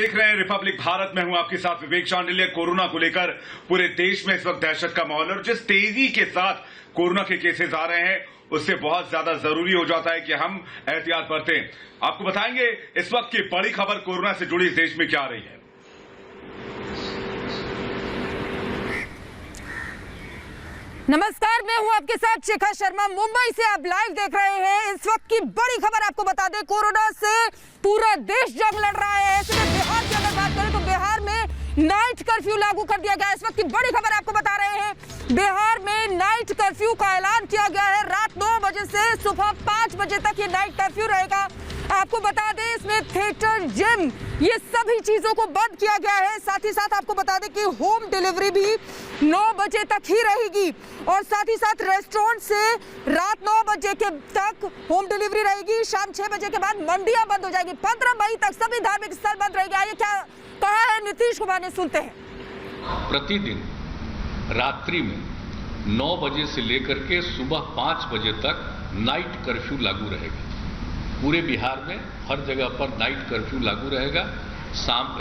देख रहे हैं रिपब्लिक भारत में हूं आपके साथ विवेक चांडिल्य। कोरोना को लेकर पूरे देश में इस वक्त दहशत का माहौल है और जिस तेजी के साथ कोरोना के केसेस आ रहे हैं उससे बहुत ज्यादा जरूरी हो जाता है कि हम एहतियात बरतें। आपको बताएंगे इस वक्त की बड़ी खबर कोरोना से जुड़ी इस देश में क्या आ रही है। नमस्कार, मैं हूं आपके साथ शिखा शर्मा। मुंबई से आप लाइव देख रहे हैं। इस वक्त की बड़ी खबर आपको बता दें, कोरोना से पूरा देश जंग लड़ रहा है। ऐसे में बिहार की अगर बात करें तो बिहार में नाइट कर्फ्यू लागू कर दिया गया है। इस वक्त की बड़ी खबर आपको बता रहे हैं, बिहार में नाइट कर्फ्यू का ऐलान किया गया है। रात 9 बजे से सुबह 5 बजे तक ये नाइट कर्फ्यू रहेगा। आपको बता दें इसमें थिएटर, जिम, ये सभी चीजों को बंद किया गया है। साथ ही साथ आपको बता दें कि होम डिलीवरी भी 9 बजे तक ही रहेगी और साथ ही साथ रेस्टोरेंट से रात 9 बजे के तक होम डिलीवरी रहेगी। शाम 6 बजे के बाद मंडियां बंद हो जाएगी। 15 मई तक सभी धार्मिक स्थल बंद रहेंगे। आइए क्या कहा है नीतीश कुमार ने, सुनते हैं। प्रतिदिन रात्रि में 9 बजे से लेकर के सुबह 5 बजे तक नाइट कर्फ्यू लागू रहेगा। पूरे बिहार में हर जगह पर नाइट कर्फ्यू लागू रहेगा।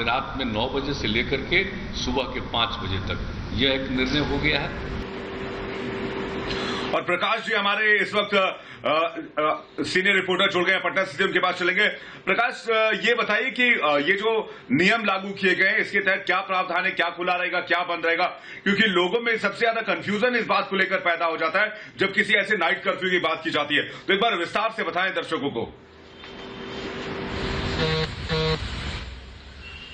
रात में 9 बजे से लेकर के सुबह के 5 बजे तक यह एक निर्णय हो गया है। और प्रकाश जी हमारे इस वक्त सीनियर रिपोर्टर जुड़ गए हैं पटना से, उनके पास चलेंगे। प्रकाश, ये बताइए कि ये जो नियम लागू किए गए हैं इसके तहत क्या प्रावधान है, क्या खुला रहेगा, क्या बंद रहेगा? क्योंकि लोगों में सबसे ज्यादा कंफ्यूजन इस बात को लेकर पैदा हो जाता है जब किसी ऐसे नाइट कर्फ्यू की बात की जाती है। तो एक बार विस्तार से बताएं दर्शकों को।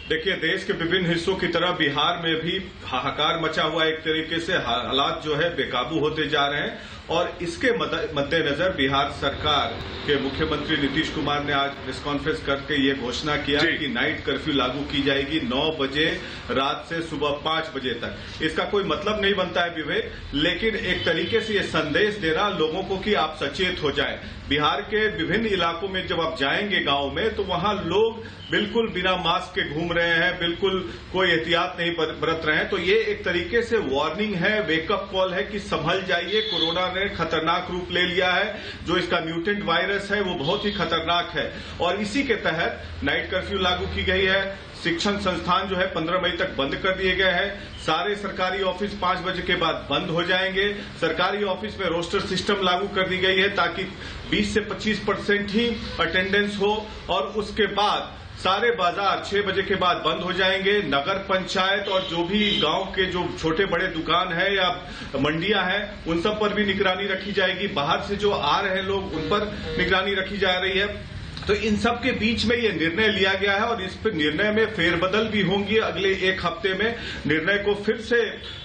देखिए, देश के विभिन्न हिस्सों की तरह बिहार में भी हाहाकार मचा हुआ है। एक तरीके से हालात जो है बेकाबू होते जा रहे हैं और इसके मद्देनजर बिहार सरकार के मुख्यमंत्री नीतीश कुमार ने आज प्रेस कॉन्फ्रेंस करके ये घोषणा किया कि नाइट कर्फ्यू लागू की जाएगी 9 बजे रात से सुबह 5 बजे तक। इसका कोई मतलब नहीं बनता है विवेक, लेकिन एक तरीके से ये संदेश दे रहा लोगों को कि आप सचेत हो जाएं। बिहार के विभिन्न इलाकों में जब आप जाएंगे गांव में तो वहां लोग बिल्कुल बिना मास्क के घूम रहे हैं, बिल्कुल कोई एहतियात नहीं बरत रहे हैं। तो ये एक तरीके से वार्निंग है, वेकअप कॉल है कि संभल जाइए। कोरोना ने खतरनाक रूप ले लिया है। जो इसका म्यूटेंट वायरस है वो बहुत ही खतरनाक है और इसी के तहत नाइट कर्फ्यू लागू की गई है। शिक्षण संस्थान जो है 15 मई तक बंद कर दिए गए हैं। सारे सरकारी ऑफिस 5 बजे के बाद बंद हो जाएंगे। सरकारी ऑफिस में रोस्टर सिस्टम लागू कर दी गई है ताकि 20 से 25% ही अटेंडेंस हो और उसके बाद सारे बाजार 6 बजे के बाद बंद हो जाएंगे। नगर पंचायत और जो भी गांव के जो छोटे बड़े दुकान है या मंडियां हैं उन सब पर भी निगरानी रखी जाएगी। बाहर से जो आ रहे लोग उन पर निगरानी रखी जा रही है। तो इन सब के बीच में ये निर्णय लिया गया है और इस पर निर्णय में फेरबदल भी होंगी। अगले 1 हफ्ते में निर्णय को फिर से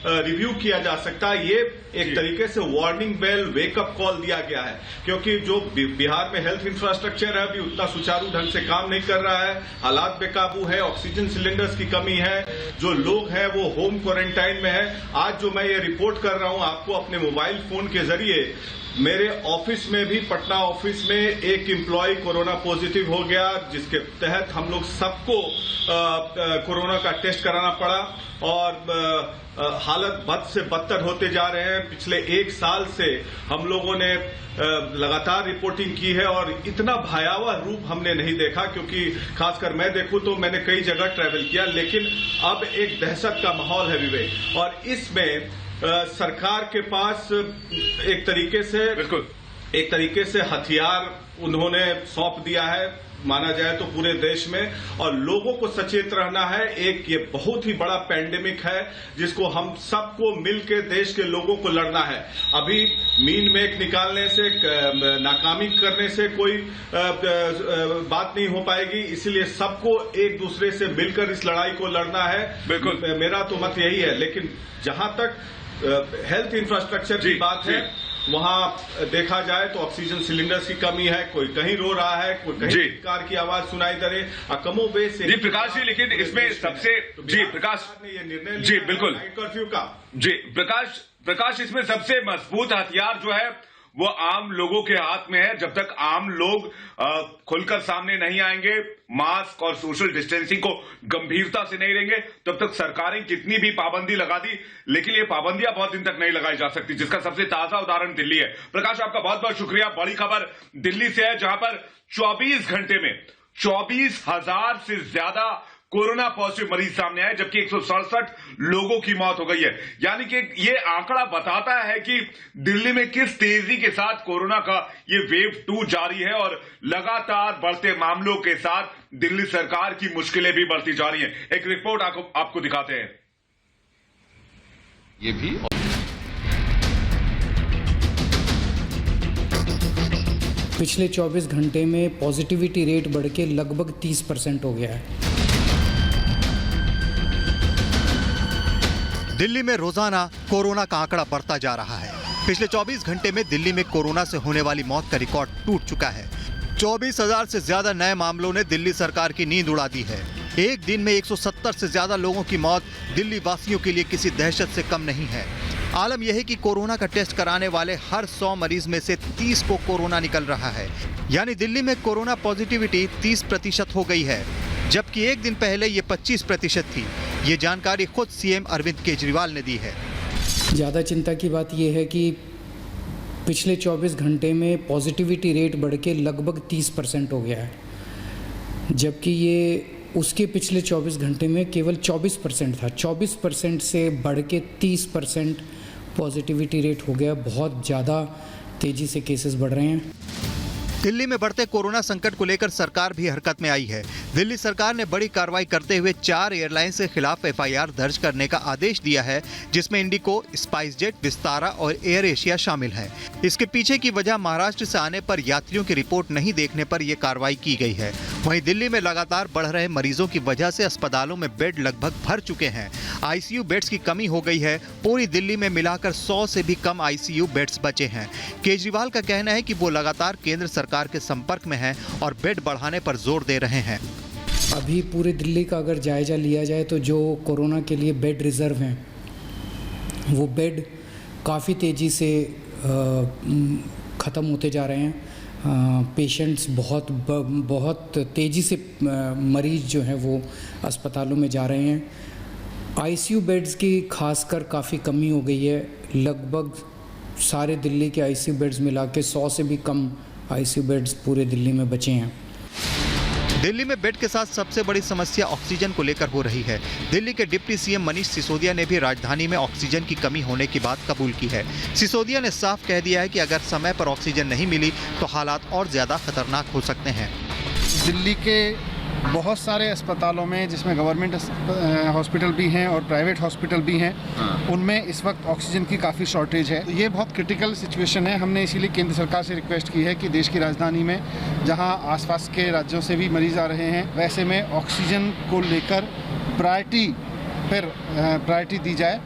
रिव्यू किया जा सकता है। ये एक तरीके से वार्निंग बेल, वेकअप कॉल दिया गया है क्योंकि जो बिहार में हेल्थ इंफ्रास्ट्रक्चर है अभी उतना सुचारू ढंग से काम नहीं कर रहा है। हालात बेकाबू है, ऑक्सीजन सिलेंडर्स की कमी है, जो लोग हैं वो होम क्वारंटाइन में है। आज जो मैं ये रिपोर्ट कर रहा हूं आपको अपने मोबाइल फोन के जरिए, मेरे ऑफिस में भी, पटना ऑफिस में एक एम्प्लॉय कोरोना पॉजिटिव हो गया, जिसके तहत हम लोग सबको कोरोना का टेस्ट कराना पड़ा और हालत बद से बदतर होते जा रहे हैं। पिछले 1 साल से हम लोगों ने लगातार रिपोर्टिंग की है और इतना भयावह रूप हमने नहीं देखा, क्योंकि खासकर मैं देखूं तो मैंने कई जगह ट्रैवल किया, लेकिन अब एक दहशत का माहौल है विवेक। और इसमें सरकार के पास एक तरीके से हथियार उन्होंने सौंप दिया है, माना जाए तो पूरे देश में, और लोगों को सचेत रहना है। एक ये बहुत ही बड़ा पैंडेमिक है जिसको हम सबको मिलकर देश के लोगों को लड़ना है। अभी मीन मेक निकालने से, नाकामी करने से कोई बात नहीं हो पाएगी, इसलिए सबको एक दूसरे से मिलकर इस लड़ाई को लड़ना है। बिल्कुल, मेरा तो मत यही है। लेकिन जहां तक हेल्थ इंफ्रास्ट्रक्चर की बात है, वहां देखा जाए तो ऑक्सीजन सिलेंडर्स की कमी है, कोई कहीं रो रहा है, कोई कहीं चित्कार की आवाज सुनाई दे रही है। कमोबेश जी प्रकाश जी, लेकिन इसमें सबसे प्रकाश ने ये निर्णय बिल्कुल नाइट कर्फ्यू का। प्रकाश इसमें सबसे मजबूत हथियार जो है वो आम लोगों के हाथ में है। जब तक आम लोग खुलकर सामने नहीं आएंगे, मास्क और सोशल डिस्टेंसिंग को गंभीरता से नहीं लेंगे, तब तक सरकारें कितनी भी पाबंदी लगा दी, लेकिन ये पाबंदियां बहुत दिन तक नहीं लगाई जा सकती, जिसका सबसे ताजा उदाहरण दिल्ली है। प्रकाश, आपका बहुत बहुत शुक्रिया। बड़ी खबर दिल्ली से है, जहां पर 24 घंटे में 24,000 से ज्यादा कोरोना पॉजिटिव मरीज सामने आए, जबकि 167 लोगों की मौत हो गई है। यानी कि ये आंकड़ा बताता है कि दिल्ली में किस तेजी के साथ कोरोना का ये वेव 2 जारी है और लगातार बढ़ते मामलों के साथ दिल्ली सरकार की मुश्किलें भी बढ़ती जा रही हैं। एक रिपोर्ट आपको दिखाते हैं। ये भी पिछले 24 घंटे में पॉजिटिविटी रेट बढ़ के लगभग 30% हो गया है। दिल्ली में रोजाना कोरोना का आंकड़ा बढ़ता जा रहा है। पिछले 24 घंटे में दिल्ली में कोरोना से होने वाली मौत का रिकॉर्ड टूट चुका है। 24,000 से ज्यादा नए मामलों ने दिल्ली सरकार की नींद उड़ा दी है। एक दिन में 170 से ज्यादा लोगों की मौत दिल्ली वासियों के लिए किसी दहशत से कम नहीं है। आलम यह है कि कोरोना का टेस्ट कराने वाले हर 100 मरीज में से 30 को कोरोना निकल रहा है। यानी दिल्ली में कोरोना पॉजिटिविटी 30% हो गई है, जबकि एक दिन पहले ये 25% थी। ये जानकारी खुद सीएम अरविंद केजरीवाल ने दी है। ज़्यादा चिंता की बात यह है कि पिछले 24 घंटे में पॉजिटिविटी रेट बढ़ के लगभग 30% हो गया है, जबकि ये उसके पिछले 24 घंटे में केवल 24% था। 24% से बढ़ के 30% पॉजिटिविटी रेट हो गया। बहुत ज़्यादा तेज़ी से केसेस बढ़ रहे हैं। दिल्ली में बढ़ते कोरोना संकट को लेकर सरकार भी हरकत में आई है। दिल्ली सरकार ने बड़ी कार्रवाई करते हुए 4 एयरलाइंस के खिलाफ एफआईआर दर्ज करने का आदेश दिया है, जिसमें इंडिगो, स्पाइसजेट, विस्तारा और एयर एशिया शामिल हैं। इसके पीछे की वजह महाराष्ट्र से आने पर यात्रियों की रिपोर्ट नहीं देखने पर यह कार्रवाई की गई है। वहीं दिल्ली में लगातार बढ़ रहे मरीजों की वजह से अस्पतालों में बेड लगभग भर चुके हैं। आईसीयू बेड्स की कमी हो गई है। पूरी दिल्ली में मिलाकर 100 से भी कम आईसीयू बेड्स बचे हैं। केजरीवाल का कहना है कि वो लगातार केंद्र सरकार के संपर्क में हैं और बेड बढ़ाने पर जोर दे रहे हैं। अभी पूरे दिल्ली का अगर जायजा लिया जाए तो जो कोरोना के लिए बेड रिजर्व हैं, वो बेड काफ़ी तेज़ी से ख़त्म होते जा रहे हैं। पेशेंट्स बहुत तेज़ी से मरीज जो हैं वो अस्पतालों में जा रहे हैं। आईसीयू बेड्स की खासकर काफ़ी कमी हो गई है। लगभग सारे दिल्ली के आईसीयू बेड्स मिला के 100 से भी कम आईसीयू बेड्स पूरे दिल्ली में बचे हैं। दिल्ली में बेड के साथ सबसे बड़ी समस्या ऑक्सीजन को लेकर हो रही है। दिल्ली के डिप्टी सीएम मनीष सिसोदिया ने भी राजधानी में ऑक्सीजन की कमी होने की बात कबूल की है। सिसोदिया ने साफ कह दिया है कि अगर समय पर ऑक्सीजन नहीं मिली तो हालात और ज्यादा खतरनाक हो सकते हैं। दिल्ली के बहुत सारे अस्पतालों में, जिसमें गवर्नमेंट हॉस्पिटल भी हैं और प्राइवेट हॉस्पिटल भी हैं, उनमें इस वक्त ऑक्सीजन की काफ़ी शॉर्टेज है। ये बहुत क्रिटिकल सिचुएशन है। हमने इसीलिए केंद्र सरकार से रिक्वेस्ट की है कि देश की राजधानी में, जहां आसपास के राज्यों से भी मरीज आ रहे हैं, वैसे में ऑक्सीजन को लेकर प्रायोरिटी दी जाए।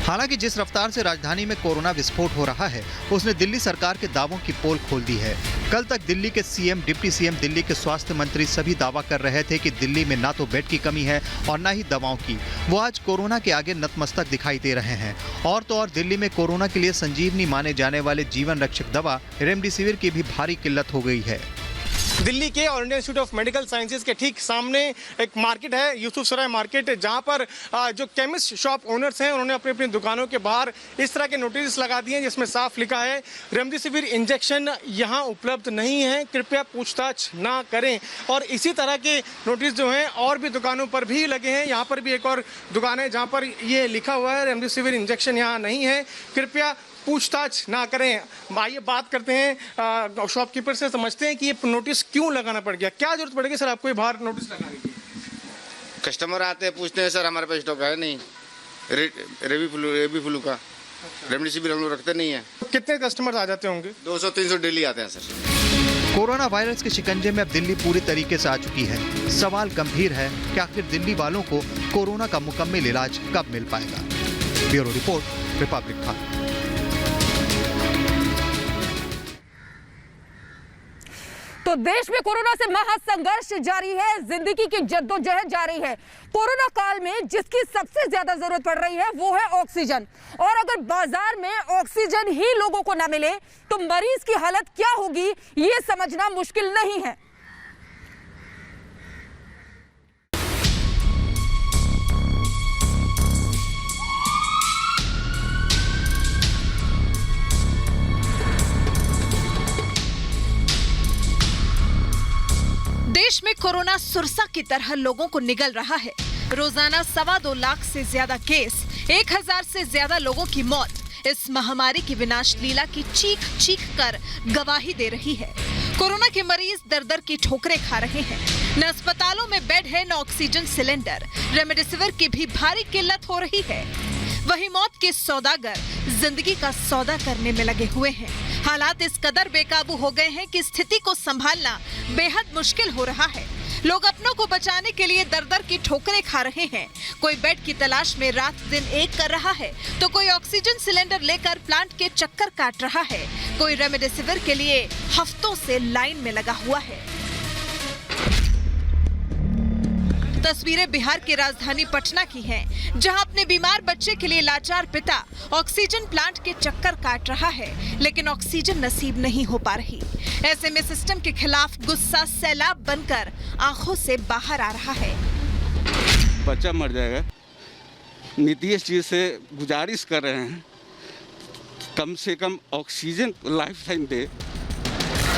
हालांकि जिस रफ्तार से राजधानी में कोरोना विस्फोट हो रहा है, उसने दिल्ली सरकार के दावों की पोल खोल दी है। कल तक दिल्ली के सीएम, डिप्टी सीएम, दिल्ली के स्वास्थ्य मंत्री सभी दावा कर रहे थे कि दिल्ली में ना तो बेड की कमी है और ना ही दवाओं की। वो आज कोरोना के आगे नतमस्तक दिखाई दे रहे हैं। और तो और दिल्ली में कोरोना के लिए संजीवनी माने जाने वाले जीवन रक्षक दवा रेमडेसिविर की भी भारी किल्लत हो गई है। दिल्ली के all India institute of medical sciences के ठीक सामने एक मार्केट है, यूसुफ सराय मार्केट, जहां पर जो केमिस्ट शॉप ओनर्स हैं, उन्होंने अपनी अपनी दुकानों के बाहर इस तरह के नोटिस लगा दिए हैं, जिसमें साफ लिखा है रेमडेसिविर इंजेक्शन यहां उपलब्ध नहीं है, कृपया पूछताछ ना करें। और इसी तरह के नोटिस जो हैं और भी दुकानों पर भी लगे हैं। यहाँ पर भी एक और दुकान है जहाँ पर ये लिखा हुआ है रेमडेसिविर इंजेक्शन यहाँ नहीं है, कृपया पूछताछ ना करें। आइए बात करते हैं शॉपकीपर से, समझते हैं कि ये नोटिस क्यों लगाना पड़ गया, क्या जरूरत पड़ेगी सर आपको ये बाहर नोटिस लगाने की? कस्टमर आते हैं, पूछते हैं सर हमारे पास स्टॉक है नहीं रेबी फ्लू का, रेमडेसिविर हम लोग रखते नहीं है। कितने कस्टमर आ जाते होंगे? 200-300 डेली आते हैं सर। कोरोना वायरस के शिकंजे में अब दिल्ली पूरी तरीके से आ चुकी है। सवाल गंभीर है कि आखिर दिल्ली वालों को कोरोना का मुकम्मल इलाज कब मिल पाएगा। ब्यूरो रिपोर्ट, रिपब्लिक खबर। तो देश में कोरोना से महासंघर्ष जारी है, जिंदगी की जद्दोजहद जारी है। कोरोना काल में जिसकी सबसे ज्यादा जरूरत पड़ रही है वो है ऑक्सीजन। और अगर बाजार में ऑक्सीजन ही लोगों को ना मिले तो मरीज की हालत क्या होगी, ये समझना मुश्किल नहीं है। प्रदेश में कोरोना सुरसा की तरह लोगों को निगल रहा है। रोजाना 2.25 लाख से ज्यादा केस, 1000 से ज्यादा लोगों की मौत इस महामारी की विनाश लीला की चीख चीख कर गवाही दे रही है। कोरोना के मरीज दर दर की ठोकरें खा रहे हैं। न अस्पतालों में बेड है, न ऑक्सीजन सिलेंडर, रेमडेसिविर की भी भारी किल्लत हो रही है। वहीं मौत के सौदागर जिंदगी का सौदा करने में लगे हुए हैं। हालात इस कदर बेकाबू हो गए हैं कि स्थिति को संभालना बेहद मुश्किल हो रहा है। लोग अपनों को बचाने के लिए दर दर की ठोकरें खा रहे हैं। कोई बेड की तलाश में रात दिन एक कर रहा है, तो कोई ऑक्सीजन सिलेंडर लेकर प्लांट के चक्कर काट रहा है, कोई रेमडेसिविर के लिए हफ्तों से लाइन में लगा हुआ है। तस्वीरें बिहार की राजधानी पटना की हैं, जहां अपने बीमार बच्चे के लिए लाचार पिता ऑक्सीजन प्लांट के चक्कर काट रहा है, लेकिन ऑक्सीजन नसीब नहीं हो पा रही। ऐसे में सिस्टम के खिलाफ गुस्सा सैलाब बनकर आंखों से बाहर आ रहा है। बच्चा मर जाएगा, नीतीश जी से गुजारिश कर रहे हैं कम से कम ऑक्सीजन लाइफ टाइम दे।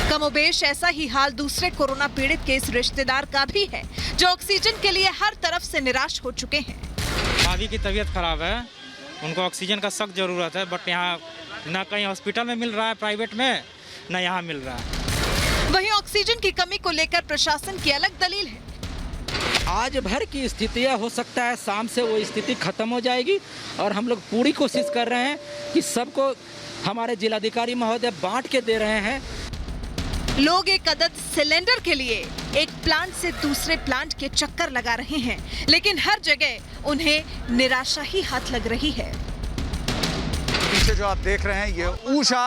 कमोबेश ऐसा ही हाल दूसरे कोरोना पीड़ित के इस रिश्तेदार का भी है, जो ऑक्सीजन के लिए हर तरफ से निराश हो चुके हैं। भाभी की तबीयत खराब है, उनको ऑक्सीजन का सख्त जरूरत है, बट यहाँ ना कहीं हॉस्पिटल में मिल रहा है प्राइवेट में, ना यहाँ मिल रहा है। वहीं ऑक्सीजन की कमी को लेकर प्रशासन की अलग दलील है। आज भर की स्थितियाँ हो सकता है शाम से वो स्थिति खत्म हो जाएगी, और हम लोग पूरी कोशिश कर रहे हैं कि सबको हमारे जिलाधिकारी महोदय बांट के दे रहे हैं। लोग एक अदद सिलेंडर के लिए एक प्लांट से दूसरे प्लांट के चक्कर लगा रहे हैं, लेकिन हर जगह उन्हें निराशा ही हाथ लग रही है। पीछे जो आप देख रहे हैं ये ऊषा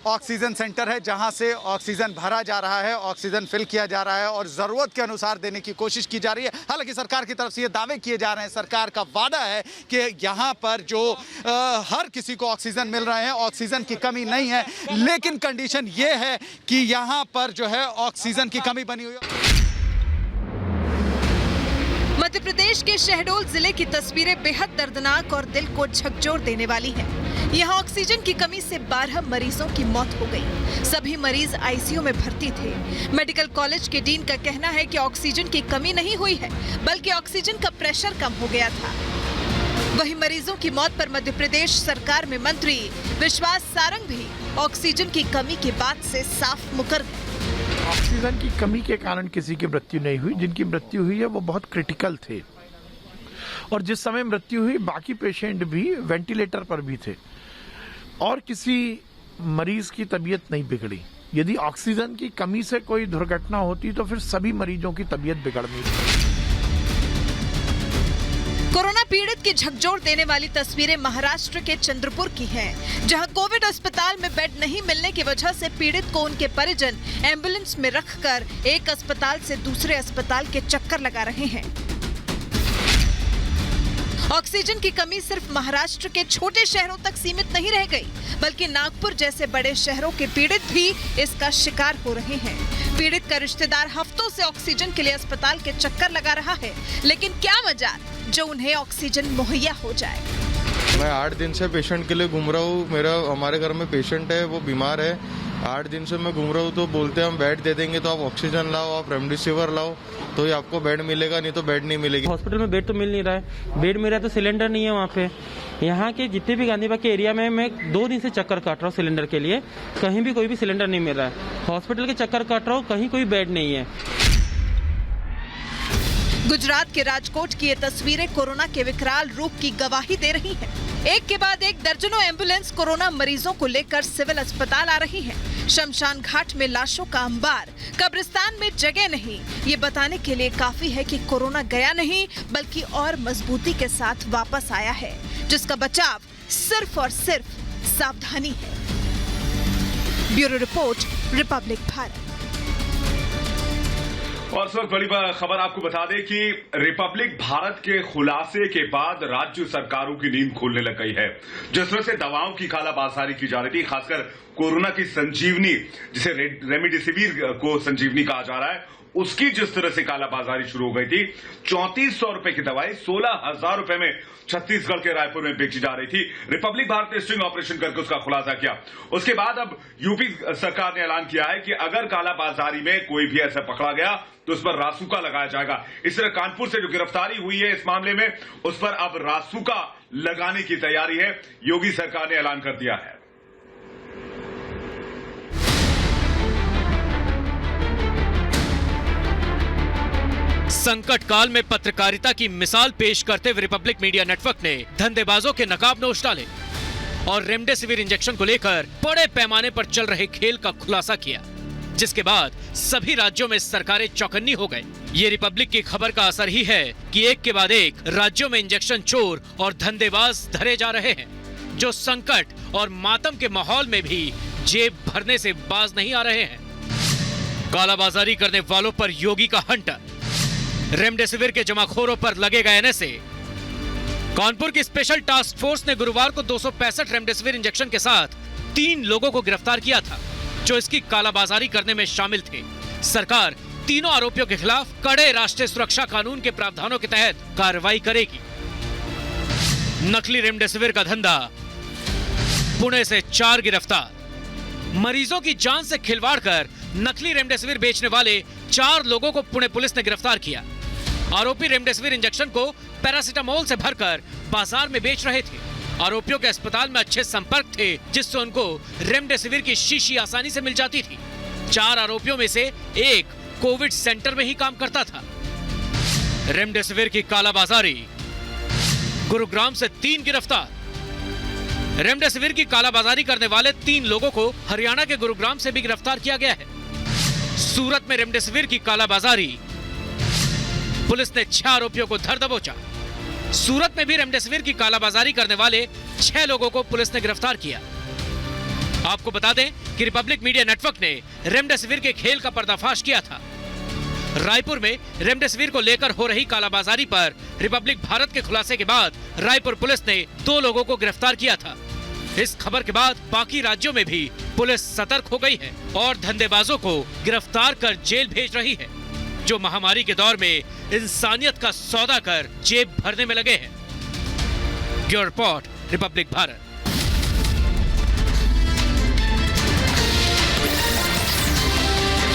ऑक्सीजन सेंटर है, जहां से ऑक्सीजन भरा जा रहा है, ऑक्सीजन फिल किया जा रहा है और ज़रूरत के अनुसार देने की कोशिश की जा रही है। हालांकि सरकार की तरफ से ये दावे किए जा रहे हैं, सरकार का वादा है कि यहां पर जो हर किसी को ऑक्सीजन मिल रहे हैं, ऑक्सीजन की कमी नहीं है, लेकिन कंडीशन ये है कि यहां पर जो है ऑक्सीजन की कमी बनी हुई है। मध्य प्रदेश के शहडोल जिले की तस्वीरें बेहद दर्दनाक और दिल को झकझोर देने वाली हैं। यहाँ ऑक्सीजन की कमी से 12 मरीजों की मौत हो गई। सभी मरीज आईसीयू में भर्ती थे। मेडिकल कॉलेज के डीन का कहना है कि ऑक्सीजन की कमी नहीं हुई है, बल्कि ऑक्सीजन का प्रेशर कम हो गया था। वहीं मरीजों की मौत पर मध्य प्रदेश सरकार में मंत्री विश्वास सारंग भी ऑक्सीजन की कमी की बात से साफ मुकर गए। ऑक्सीजन की कमी के कारण किसी की मृत्यु नहीं हुई। जिनकी मृत्यु हुई है वो बहुत क्रिटिकल थे, और जिस समय मृत्यु हुई बाकी पेशेंट भी वेंटिलेटर पर भी थे, और किसी मरीज की तबीयत नहीं बिगड़ी। यदि ऑक्सीजन की कमी से कोई दुर्घटना होती तो फिर सभी मरीजों की तबीयत बिगड़नी थी। कोरोना पीड़ित की झकझोर देने वाली तस्वीरें महाराष्ट्र के चंद्रपुर की हैं, जहां कोविड अस्पताल में बेड नहीं मिलने की वजह से पीड़ित को उनके परिजन एम्बुलेंस में रखकर एक अस्पताल से दूसरे अस्पताल के चक्कर लगा रहे हैं। ऑक्सीजन की कमी सिर्फ महाराष्ट्र के छोटे शहरों तक सीमित नहीं रह गई, बल्कि नागपुर जैसे बड़े शहरों के पीड़ित भी इसका शिकार हो रहे हैं। पीड़ित का रिश्तेदार हफ्तों से ऑक्सीजन के लिए अस्पताल के चक्कर लगा रहा है, लेकिन क्या मजाल जो उन्हें ऑक्सीजन मुहैया हो जाए। मैं 8 दिन से पेशेंट के लिए घूम रहा हूँ। हमारे घर में पेशेंट है, वो बीमार है। 8 दिन से मैं घूम रहा हूँ, तो बोलते हैं हम बेड दे देंगे, तो आप ऑक्सीजन लाओ, आप रेमडेसिविर लाओ, तो ये आपको बेड मिलेगा, नहीं तो बेड नहीं मिलेगी। हॉस्पिटल में बेड तो मिल नहीं रहा है, बेड मिल रहा है तो सिलेंडर नहीं है वहाँ पे। यहाँ के जितने भी गांधीबाग के एरिया में मैं 2 दिन से चक्कर काट रहा हूँ सिलेंडर के लिए, कहीं भी कोई भी सिलेंडर नहीं मिल रहा है। हॉस्पिटल के चक्कर काट रहा हूँ, कहीं कोई बेड नहीं है। गुजरात के राजकोट की ये तस्वीरें कोरोना के विकराल रूप की गवाही दे रही हैं। एक के बाद एक दर्जनों एम्बुलेंस कोरोना मरीजों को लेकर सिविल अस्पताल आ रही हैं। शमशान घाट में लाशों का अंबार, कब्रिस्तान में जगह नहीं, ये बताने के लिए काफी है कि कोरोना गया नहीं, बल्कि और मजबूती के साथ वापस आया है, जिसका बचाव सिर्फ और सिर्फ सावधानी है। Bureau report, Republic Bharat. और इस वक्त बड़ी खबर आपको बता दें कि रिपब्लिक भारत के खुलासे के बाद राज्य सरकारों की नींद खुलने लग गई है। जिस तरह से दवाओं की कालाबाजारी की जा रही थी, खासकर कोरोना की संजीवनी, जिसे रेमडेसिविर को संजीवनी कहा जा रहा है, उसकी जिस तरह से कालाबाजारी शुरू हो गई थी, 3400 रुपए की दवाई 16,000 रुपए में छत्तीसगढ़ के रायपुर में बेची जा रही थी। रिपब्लिक भारत ने स्टिंग ऑपरेशन करके उसका खुलासा किया। उसके बाद अब यूपी सरकार ने ऐलान किया है कि अगर कालाबाजारी में कोई भी ऐसा पकड़ा गया तो उस पर रासुका लगाया जाएगा। इस तरह कानपुर से जो गिरफ्तारी हुई है इस मामले में, उस पर अब रासुका लगाने की तैयारी है, योगी सरकार ने ऐलान कर दिया है। संकट काल में पत्रकारिता की मिसाल पेश करते हुए रिपब्लिक मीडिया नेटवर्क ने धंधेबाजों के नकाब नोच डाले और रेमडेसिविर इंजेक्शन को लेकर बड़े पैमाने पर चल रहे खेल का खुलासा किया, जिसके बाद सभी राज्यों में सरकारें चौकन्नी हो गए। ये रिपब्लिक की खबर का असर ही है कि एक के बाद एक राज्यों में इंजेक्शन चोर और धंधेबाज धरे जा रहे हैं, जो संकट और मातम के माहौल में भी जेब भरने से बाज नहीं आ रहे हैं। कालाबाजारी करने वालों पर योगी का हंटर, रेमडेसिविर के जमाखोरों पर लगेगा एनएसए। कानपुर की स्पेशल टास्क फोर्स ने गुरुवार को 265 रेमडेसिविर इंजेक्शन के साथ 3 लोगों को गिरफ्तार किया था, जो इसकी कालाबाजारी करने में शामिल थे। सरकार तीनों आरोपियों के खिलाफ कड़े राष्ट्रीय सुरक्षा कानून के प्रावधानों के तहत कार्रवाई करेगी। नकली रेमडेसिविर का धंधा, पुणे से 4 गिरफ्तार। मरीजों की जान से खिलवाड़ कर नकली रेमडेसिविर बेचने वाले 4 लोगों को पुणे पुलिस ने गिरफ्तार किया। आरोपी रेमडेसिविर इंजेक्शन को पैरासिटामोल से भरकर बाजार में बेच रहे थे। आरोपियों के अस्पताल में अच्छे संपर्क थे, जिससे उनको रेमडेसिविर की शीशी आसानी से मिल जाती थी। 4 आरोपियों में से एक कोविड सेंटर में ही काम करता था। रेमडेसिविर की कालाबाजारी, गुरुग्राम से 3 गिरफ्तार। रेमडेसिविर की कालाबाजारी करने वाले 3 लोगों को हरियाणा के गुरुग्राम से भी गिरफ्तार किया गया है। सूरत में रेमडेसिविर की कालाबाजारी, पुलिस ने 6 आरोपियों को धर दबोचा। सूरत में भी रेमडेसिविर की कालाबाजारी करने वाले 6 लोगों को पुलिस ने गिरफ्तार किया। आपको बता दें कि रिपब्लिक मीडिया नेटवर्क ने रेमडेसिविर के खेल का पर्दाफाश किया था। रायपुर में रेमडेसिविर को लेकर हो रही कालाबाजारी पर रिपब्लिक भारत के खुलासे के बाद रायपुर पुलिस ने 2 लोगों को गिरफ्तार किया था। इस खबर के बाद बाकी राज्यों में भी पुलिस सतर्क हो गई है और धंधेबाजों को गिरफ्तार कर जेल भेज रही है, जो महामारी के दौर में इंसानियत का सौदा कर जेब भरने में लगे हैं। Bureau report, Republic Bharat.